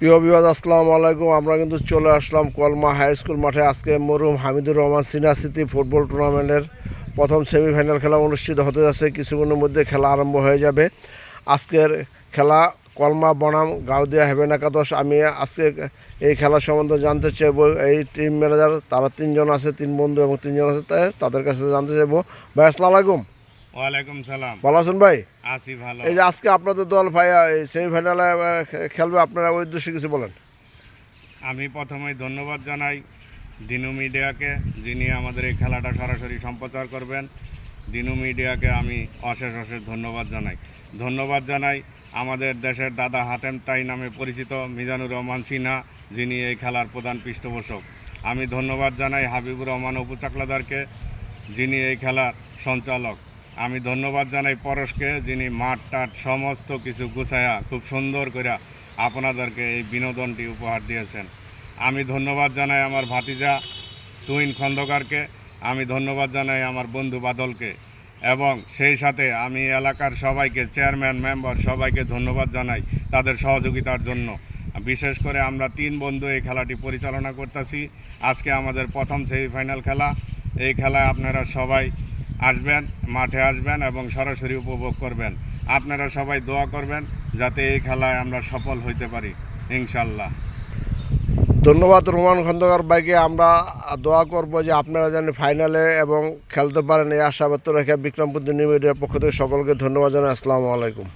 প্রিয় ভিউয়ার্স, আসসালামু আলাইকুম। আমরা কিন্তু চলে আসলাম কলমা হাই স্কুল মাঠে। আজকে মরহুম Hamidur Rahman senior city football টুর্নামেন্টের প্রথম সেমিফাইনাল খেলা অনুষ্ঠিত হতে যাচ্ছে। কিছুক্ষণের মধ্যে খেলা আরম্ভ হয়ে যাবে। আজকের খেলা কলমা বনাম গাউদিয়া হেভেন একাদশ। আমি আজকে এই খেলা সম্বন্ধে জানতে চাইব। এই টিম ম্যানেজার তারা তিনজন আছে, তিন বন্ধু এবং তিনজন আছে, তাদের কাছে জানতে চাইব। ভাই আসসালামু আলাইকুম। ওয়ালাইকুম সালাম। ভালো আছেন ভাই? আছি ভালো। এই যে আজকে আপনাদের দল ভাই এই সেমিফাইনালে খেলবে, আপনারা ওই উদ্দেশ্যে কিছু বলেন। আমি প্রথমেই ধন্যবাদ জানাই দিনু মিডিয়াকে, যিনি আমাদের এই খেলাটা সরাসরি সম্প্রচার করবেন। দিনু মিডিয়াকে আমি অশেষ ধন্যবাদ জানাই আমাদের দেশের দাদা হাতেম তাই নামে পরিচিত মিজানুর রহমান সিনহা, যিনি এই খেলার প্রধান পৃষ্ঠপোষক। আমি ধন্যবাদ জানাই হাবিবুর রহমান অপু চাকলাদারকে, যিনি এই খেলার সঞ্চালক। আমি ধন্যবাদ জানাই পরশকে, যিনি মাঠ টাট সমস্ত কিছু গুছায়া খুব সুন্দর করে আপনাদেরকে এই বিনোদনটি উপহার দিয়েছেন। আমি ধন্যবাদ জানাই আমার ভাতিজা তুহিন খন্দকারকে। আমি ধন্যবাদ জানাই আমার বন্ধু বাদলকে, এবং সেই সাথে আমি এলাকার সবাইকে, চেয়ারম্যান মেম্বার সবাইকে ধন্যবাদ জানাই তাদের সহযোগিতার জন্য। বিশেষ করে আমরা তিন বন্ধু এই খেলাটি পরিচালনা করতেছি। আজকে আমাদের প্রথম সেমিফাইনাল খেলা। এই খেলায় আপনারা সবাই আসবেন, মাঠে আসবেন এবং সরাসরি উপভোগ করবেন। আপনারা সবাই দোয়া করবেন যাতে এই খেলায় আমরা সফল হইতে পারি, ইনশাল্লাহ। ধন্যবাদ রোমান খন্দকার ভাইকে। আমরা দোয়া করব যে আপনারা যেন ফাইনালে এবং খেলতে পারেন, এই আশা ব্যক্ত রেখে বিক্রমপুর নিউজ মিডিয়ার পক্ষ থেকে সকলকে ধন্যবাদ জানাই। আসসালামু আলাইকুম।